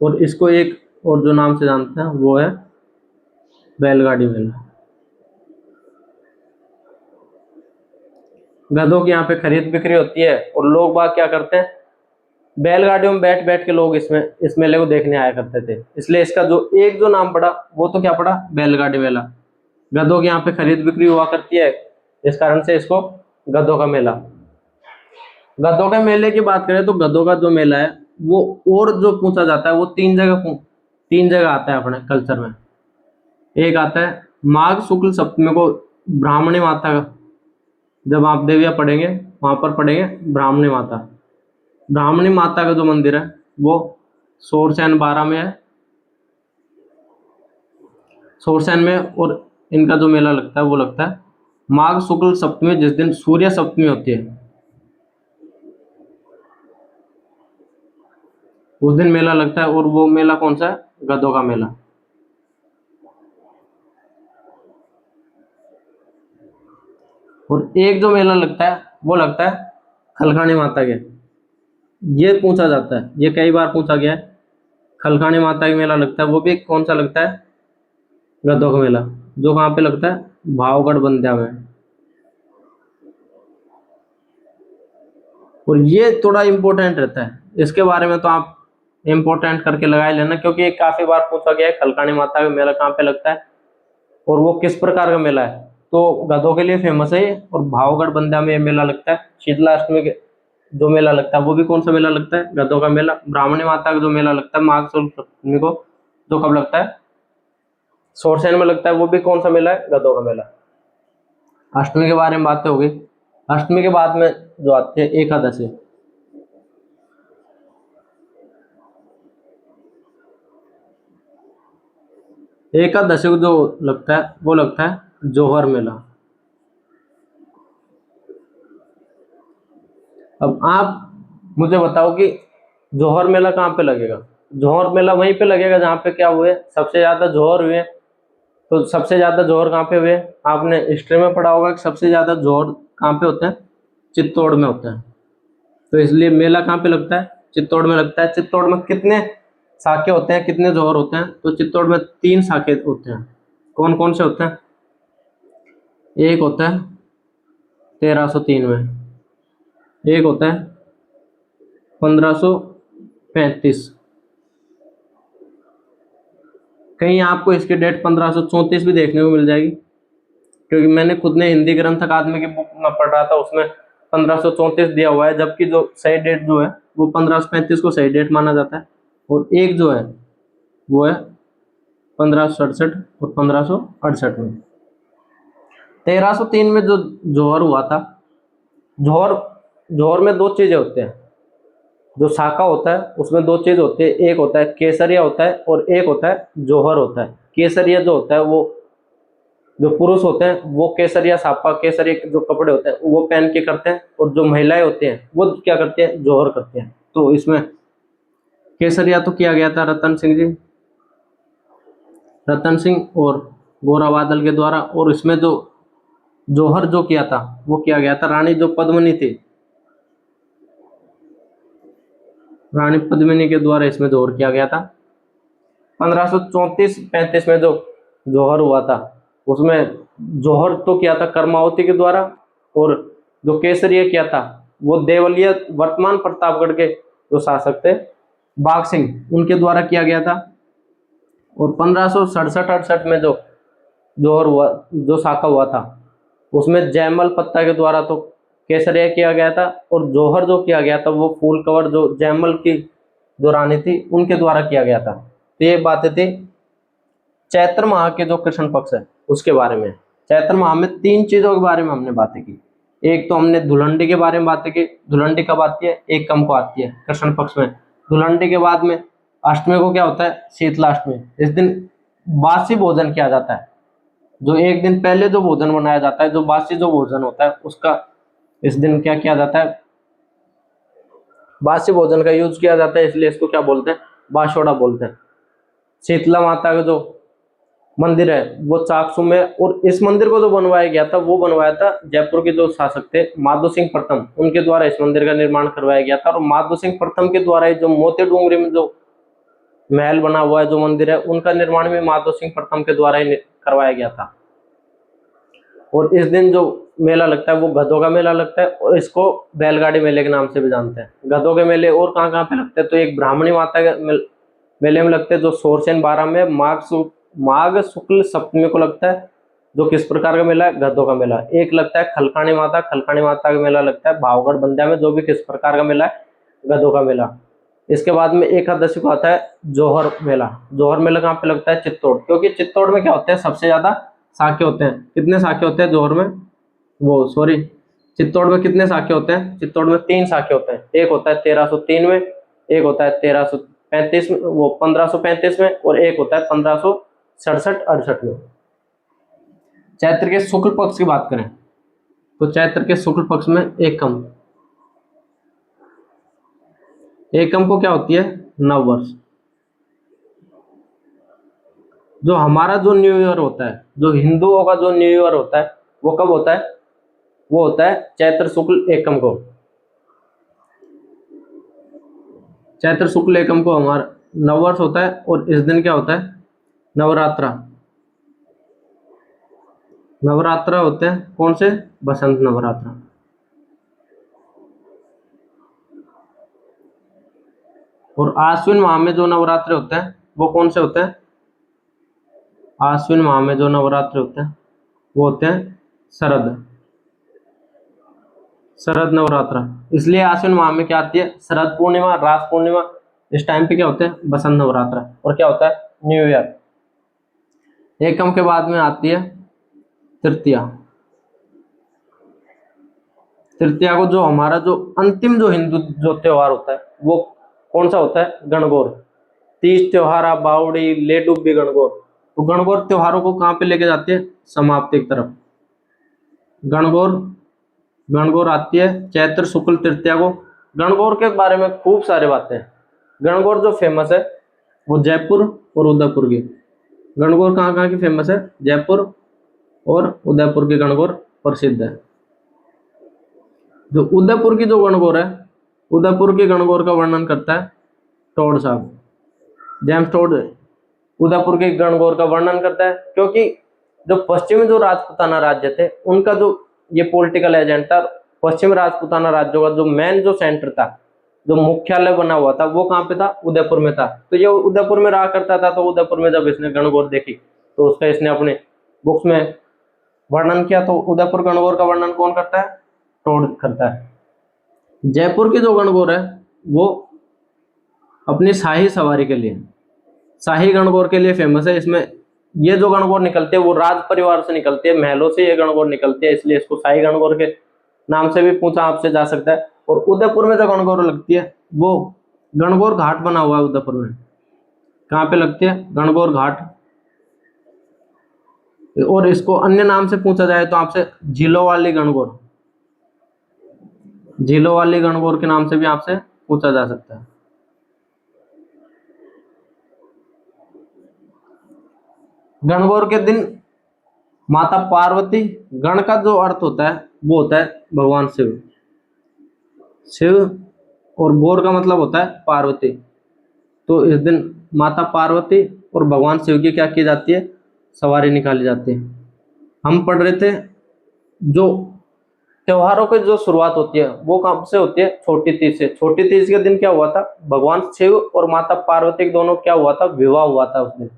और इसको एक और जो नाम से जानते हैं वो है बैलगाड़ी मेला। गधों की यहाँ पे खरीद बिक्री होती है और लोग बाग क्या करते हैं? बैलगाड़ियों में बैठ बैठ के लोग इसमें इस मेले को देखने आया करते थे, इसलिए इसका जो एक जो नाम पड़ा वो तो क्या पड़ा? बैलगाड़ी मेला। गधों की यहाँ पे खरीद बिक्री हुआ करती है, इस कारण से इसको गधों का मेला। गधों के मेले की बात करें तो गधों का जो मेला है वो और जो पूछा जाता है वो 3 जगह आता है अपने कल्चर में। एक आता है माघ शुक्ल सप्तमी को ब्राह्मणी माता का, जब आप देविया पढ़ेंगे वहां पर पढ़ेंगे ब्राह्मणी माता। ब्राह्मणी माता का जो मंदिर है वो सोरसैन 12 में है। सोरसैन में। और इनका जो मेला लगता है वो लगता है माघ शुक्ल सप्तमी, जिस दिन सूर्य सप्तमी होती है उस दिन मेला लगता है। और वो मेला कौन सा है? गधों का मेला। और एक जो मेला लगता है वो लगता है खलखानी माता के। ये पूछा जाता है, ये कई बार पूछा गया है। खलखानी माता का मेला लगता है, वो भी कौन सा लगता है? गधों का मेला। जो कहाँ पे लगता है? भावगढ़ बंध्या में। और ये थोड़ा इम्पोर्टेंट रहता है, इसके बारे में तो आप इम्पोर्टेंट करके लगा ही लेना, क्योंकि ये काफी बार पूछा गया है खलखानी माता का मेला कहाँ पे लगता है और वो किस प्रकार का मेला है। तो गधों के लिए फेमस है ये। और भावगढ़ बंध्या में ये मेला लगता है। शीतला अष्टमी के जो मेला लगता है वो भी कौन सा मेला लगता है? गधों का मेला। ब्राह्मणी माता का जो मेला लगता है माघ शुक्ल सप्तमी को, जो कब लगता है? सोरसैन में लगता है, वो भी कौन सा मेला है? गधों का मेला। अष्टमी के बारे में बातें हो गई। अष्टमी के बाद में जो आती है एकादशी। एकादशी को जो लगता है वो लगता है जोहर मेला। अब आप मुझे बताओ कि जौहर मेला कहाँ पे लगेगा। जौहर मेला वहीं पे लगेगा जहाँ पे क्या हुए, सबसे ज्यादा जौहर हुए। तो सबसे ज्यादा जौहर कहाँ पे हुए, आपने हिस्ट्री में पढ़ा होगा कि सबसे ज्यादा जौहर कहाँ पे होते हैं, चित्तौड़ में होते हैं। तो इसलिए मेला कहाँ पे लगता है, चित्तौड़ में लगता है। चित्तौड़ में कितने साके होते हैं, कितने जौहर होते हैं, तो चित्तौड़ में 3 साके होते हैं। कौन कौन से होते हैं, एक होता है 1303 में, एक होता है 1535। कहीं आपको इसकी डेट 1534 भी देखने को मिल जाएगी, क्योंकि मैंने खुद ने हिंदी ग्रंथ अकादमी की बुक में पढ़ रहा था, उसमें 1534 दिया हुआ है, जबकि जो सही डेट जो है वो 1535 को सही डेट माना जाता है। और एक जो है वो है 1567 और 1568 में। 1303 में जो जौहर हुआ था, जौहर जौहर में दो चीजें होते हैं, जो शाखा होता है उसमें दो चीज होती है, एक होता है केसरिया होता है और एक होता है जौहर होता है। केसरिया जो होता है वो जो पुरुष होते हैं वो केसरिया सापा, केसरिया के जो कपड़े होते हैं वो पहन के करते हैं, और जो महिलाएं होती हैं वो क्या करती हैं, जौहर करती हैं। तो इसमें केसरिया तो किया गया था रतन सिंह जी, रतन सिंह और गोरा बादल के द्वारा, और इसमें जो जौहर जो किया था वो किया गया था रानी जो पद्मिनी थी, रानी पद्मिनी के द्वारा इसमें जौहर किया गया था। 1534-35 में जो जौहर हुआ था उसमें जौहर तो किया था कर्मावती के द्वारा, और जो केसरिया किया था वो देवलिया वर्तमान प्रतापगढ़ के जो शासक थे बाघ सिंह उनके द्वारा किया गया था। और 1567-68 में जो जौहर हुआ, जो शाखा हुआ था उसमें जयमल पत्ता के द्वारा तो केसरिया किया गया था, और जौहर जो किया गया था वो फूल कवर जो जयमल की जो रानी थी उनके द्वारा किया गया था। तो ये बातें थी चैत्र माह के जो कृष्ण पक्ष है उसके बारे में। चैत्र माह में 3 चीजों के बारे में हमने बातें की। एक तो हमने धुलंडी के बारे में बातें की, धुलंडी कब आती है, 1 कम को आती है कृष्ण पक्ष में। धुलंडी के बाद में अष्टमी को क्या होता है, शीतलाष्टमी। इस दिन बासी भोजन किया जाता है, जो एक दिन पहले जो भोजन बनाया जाता है, जो बासी जो भोजन होता है उसका इस दिन क्या किया जाता है, बासी भोजन का यूज किया जाता है, इसलिए इसको क्या बोलते हैं, बासोड़ा बोलते हैं। शीतला माता का जो मंदिर है वो चाकसू में, और इस मंदिर को जो बनवाया गया था वो बनवाया था जयपुर के जो शासक थे माधो सिंह प्रथम, उनके द्वारा इस मंदिर का निर्माण करवाया गया था। और माधो सिंह प्रथम के द्वारा जो मोती डूंगरी में जो महल बना हुआ है, जो मंदिर है, उनका निर्माण भी माधो सिंह प्रथम के द्वारा ही करवाया गया था। और इस दिन जो मेला लगता है वो गधों का मेला लगता है, और इसको बैलगाड़ी मेले के नाम से भी जानते हैं। गधों के मेले और कहाँ कहाँ पे लगते हैं, तो एक ब्राह्मणी माता के मेले में लगते हैं जो सोरसेन 12 में माघ शुक्ल सप्तमी को लगता है, जो किस प्रकार का मेला है, गधों का मेला। एक लगता है खलकाणी माता का मेला लगता है भावगढ़ बंध्या में, जो भी किस प्रकार का मेला है, गधों का मेला। इसके बाद में एकादशी को आता है जौहर मेला। जौहर मेला कहाँ पे लगता है, चित्तौड़, क्योंकि चित्तौड़ में क्या होते हैं, सबसे ज्यादा साके होते हैं। कितने साके होते हैं जौहर में, वो सॉरी चित्तौड़ में कितने साके होते हैं, चित्तौड़ में 3 साके होते हैं। एक होता है 1303 में, एक होता है 1335 में, वो 1535 में, और एक होता है 1567-68 में। चैत्र के शुक्ल पक्ष की बात करें तो चैत्र के शुक्ल पक्ष में एकम को क्या होती है, नव वर्ष। जो हमारा जो न्यू ईयर होता है, जो हिंदुओं का जो न्यू ईयर होता है वो कब होता है, वो होता है चैत्र शुक्ल एकम को। चैत्र शुक्ल एकम को हमारा नववर्ष होता है, और इस दिन क्या होता है, नवरात्रा। नवरात्रा होते हैं कौन से, बसंत नवरात्रा। और आश्विन माह में जो नवरात्रे होते हैं वो कौन से होते हैं, आश्विन माह में जो नवरात्रे होते हैं वो होते हैं शरद शरद नवरात्रा। इसलिए आश्विन माह में क्या आती है, शरद पूर्णिमा, रास पूर्णिमा। इस टाइम पे क्या होते हैं, बसंत नवरात्रा। और क्या होता है, न्यू ईयर। एकम के बाद में आती है तृतीया। तृतीया को जो हमारा जो अंतिम जो हिंदू जो त्योहार होता है वो कौन सा होता है, गणगौर। तीज त्योहार, बावड़ी, लेडुब्बी, गणगौर। तो गणगौर त्योहारों को कहाँ पे लेके जाते हैं, समाप्ति की तरफ। गणगौर गणगौर आती है चैत्र शुक्ल तृतीया को। गणगौर के बारे में खूब सारी बातें हैं। गणगौर जो फेमस है वो जयपुर और उदयपुर की। गणगौर कहाँ कहाँ की फेमस है? जयपुर और उदयपुर की गणगौर प्रसिद्ध है। जो उदयपुर की जो गणगौर है, उदयपुर की गणगौर का वर्णन करता है टोड साहब, जेम्स टोड उदयपुर की गणगौर का वर्णन करता है, क्योंकि जो पश्चिमी जो राजपूताना राज्य थे उनका जो ये पॉलिटिकल एजेंट था, पश्चिम राजपूताना राज्यों का जो मेन जो सेंटर था, जो मुख्यालय बना हुआ था, वो कहाँ पे था? उदयपुर में था। तो ये उदयपुर में रहा करता था। तो उदयपुर में जब इसने गणगौर देखी तो उसका इसने अपने बुक्स में वर्णन किया। तो उदयपुर गणगौर का वर्णन कौन करता है? टोड करता है। जयपुर की जो गणगौर है वो अपनी शाही सवारी के लिए, शाही गणगौर के लिए फेमस है। इसमें ये जो गणगौर निकलते हैं वो राज परिवार से निकलते हैं, महलों से ये गणगौर निकलते हैं, इसलिए इसको शाही गणगौर के नाम से भी पूछा आपसे जा सकता है। और उदयपुर में जो गणगौर लगती है वो गणगौर घाट बना हुआ है उदयपुर में। कहाँ पे लगती है? गणगौर घाट। और इसको अन्य नाम से पूछा जाए तो आपसे झीलों वाली गणगौर, झीलों वाली गणगौर के नाम से भी आपसे पूछा जा सकता है। गणगौर के दिन माता पार्वती, गण का जो अर्थ होता है वो होता है भगवान शिव, शिव, और गौर का मतलब होता है पार्वती। तो इस दिन माता पार्वती और भगवान शिव की क्या की जाती है? सवारी निकाली जाती है। हम पढ़ रहे थे जो त्योहारों की जो शुरुआत होती है वो कब से होती है? छोटी तीज से। छोटी तीज के दिन क्या हुआ था? भगवान शिव और माता पार्वती दोनों क्या हुआ था? विवाह हुआ था उस दिन,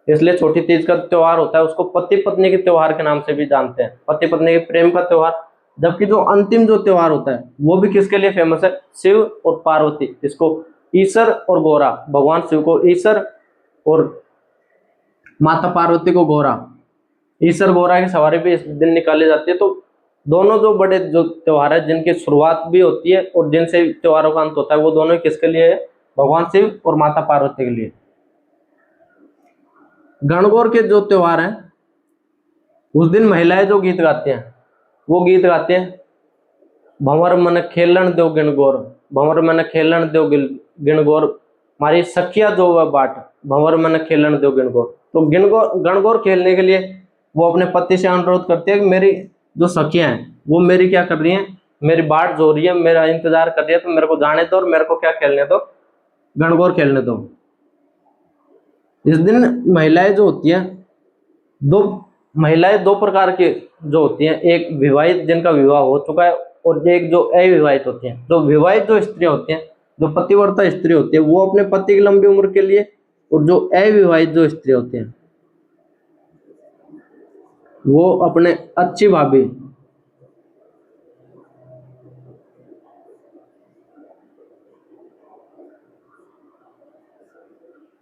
इसलिए छोटी तीज का त्योहार होता है। उसको पति पत्नी के त्योहार के नाम से भी जानते हैं, पति पत्नी के प्रेम का त्योहार। जबकि जो अंतिम जो त्योहार होता है वो भी किसके लिए फेमस है? शिव और पार्वती। इसको ईसर और गौरा, भगवान शिव को ईसर और माता पार्वती को गौरा, ईसर गौरा की सवारी भी इस दिन निकाली जाती है। तो दोनों जो बड़े जो त्योहार है जिनकी शुरुआत भी होती है और जिनसे त्योहारों का अंत होता है वो दोनों किसके लिए है? भगवान शिव और माता पार्वती के लिए। गणगौर के जो त्योहार हैं उस दिन महिलाएं जो गीत गाती हैं वो गीत गाते हैं भंवर मन खेलन दो गिणगौर, भंवर मन खेलन दो गिणगौर, हमारी सखिया जो वह बाट, भंवर मन खेलन दो गिणगौर। तो गणगौर खेलने के लिए वो अपने पति से अनुरोध करती है कि मेरी जो सखियां हैं वो मेरी क्या कर रही हैं? मेरी बाट जो रही है, मेरा इंतजार कर रही है, तो मेरे को जाने दो और मेरे को क्या खेलने दो? गणगौर खेलने दो। इस दिन महिलाएं जो होती हैं, दो महिलाएं दो प्रकार की जो होती हैं, एक विवाहित जिनका विवाह हो चुका है और एक जो अविवाहित होती हैं। जो विवाहित जो स्त्री होती हैं, जो पतिव्रता स्त्री होती है वो अपने पति की लंबी उम्र के लिए, और जो अविवाहित जो स्त्री होती हैं वो अपने अच्छी भाभी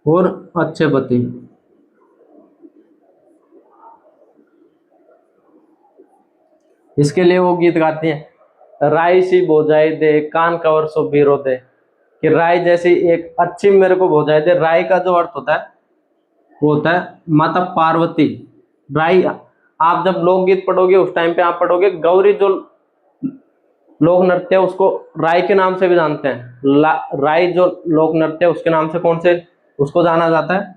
और अच्छे पति, इसके लिए वो गीत गाती हैं राय सी भोजाई दे कान कवर सो बीरो दे, कि राय जैसी एक अच्छी मेरे को भोजाई दे। राय का जो अर्थ होता है वो होता है माता पार्वती। राय, आप जब लोकगीत पढ़ोगे उस टाइम पे आप पढ़ोगे गौरी जो लोक नृत्य है उसको राय के नाम से भी जानते हैं। राय जो लोक नृत्य है उसके नाम से कौन से उसको जाना जाता है?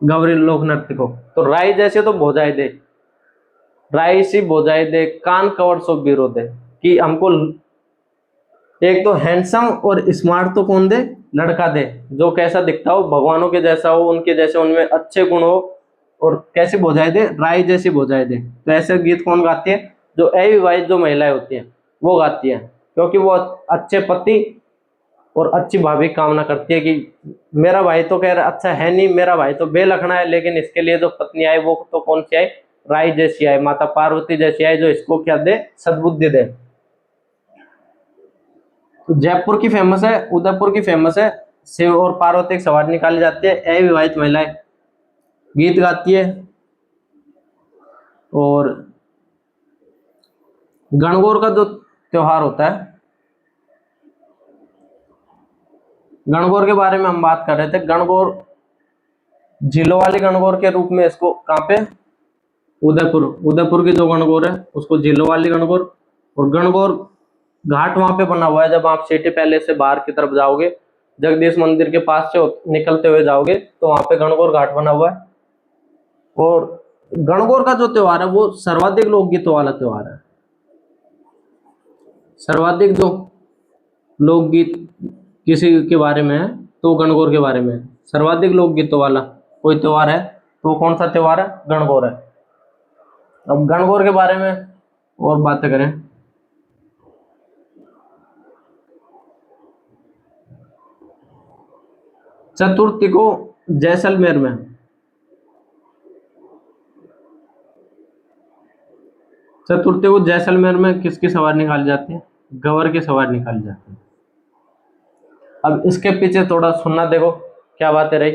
गौरी लोक नृत्य को। तो राय जैसे तो भोजाई दे, राय सी भोजाई दे कान कवर सो बीरो दे, कि हमको एक तो हैंडसम और स्मार्ट तो कौन दे? लड़का दे, जो कैसा दिखता हो, भगवानों के जैसा हो, उनके जैसे, उनमें अच्छे गुण हो, और कैसी भोजाई दे? राय जैसी भोजाई दे। तो ऐसे गीत कौन गाती है? जो अविवाहित जो महिलाएं होती हैं वो गाती हैं, क्योंकि वो अच्छे पति और अच्छी भाभी कामना करती है कि मेरा भाई तो कह रहा अच्छा है नहीं, मेरा भाई तो बेलखना है, लेकिन इसके लिए जो पत्नी आई वो तो कौन सी आई? राय जैसी आई, माता पार्वती जैसी आई, जो इसको क्या दे? सद्बुद्धि दे। तो जयपुर की फेमस है, उदयपुर की फेमस है, शिव और पार्वती की सवारी निकाली जाती है, अविवाहित महिलाएं गीत गाती है। और गणगौर का जो त्योहार होता है, गणगौर के बारे में हम बात कर रहे थे। गणगौर झीलों वाली गणगौर के रूप में इसको कहाँ पे? उदयपुर, उदयपुर की जो गणगौर है उसको झीलों वाली गणगौर, और गणगौर घाट वहां पे बना हुआ है। जब आप सिटी पैलेस से बाहर की तरफ जाओगे, जगदीश मंदिर के पास से निकलते हुए जाओगे, तो वहां पे गणगौर घाट बना हुआ है। और गणगौर का जो त्योहार है वो सर्वाधिक लोकगीतों वाला त्योहार है। सर्वाधिक जो लोकगीत किसी के बारे में है तो गणगौर के बारे में है। सर्वाधिक लोकगीतों वाला कोई त्योहार है तो वो कौन सा त्योहार है? गणगौर है। अब गणगौर के बारे में और बातें करें, चतुर्थी को जैसलमेर में, चतुर्थी को जैसलमेर में किसकी सवारी निकाली जाती है? गवर की सवारी निकाली जाती है। अब इसके पीछे थोड़ा सुनना, देखो क्या बातें रही।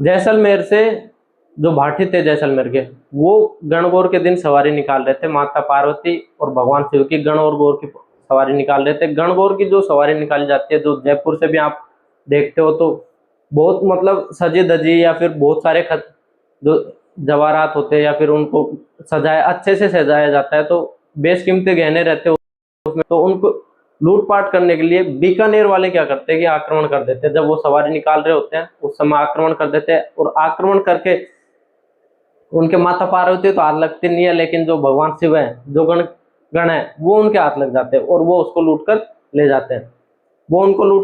जैसलमेर से जो भाटी थे जैसलमेर के, वो गणगौर के दिन सवारी निकाल रहे थे। माता पार्वती और भगवान शिव की गणगौर की सवारी निकाल रहे थे। गणगौर की जो सवारी निकाली जाती है, जो जयपुर से भी आप देखते हो, तो बहुत मतलब सजी धजी या फिर बहुत सारे जो जवाहरात होते हैं या फिर उनको सजाया, अच्छे से सजाया जाता है, तो बेशकीमती गहने रहते हैं उसमें। तो उनको लूटपाट करने के लिए बीकानेर वाले क्या करते हैं कि आक्रमण कर देते हैं। जब वो सवारी निकाल रहे होते हैं उस समय आक्रमण कर देते हैं, और आक्रमण करके उनके माता पार्वती तो हाथ लगती नहीं है, लेकिन जो भगवान शिव है, जो गण गण है, वो उनके हाथ लग जाते हैं और वो उसको लूट कर ले जाते हैं। वो उनको लूट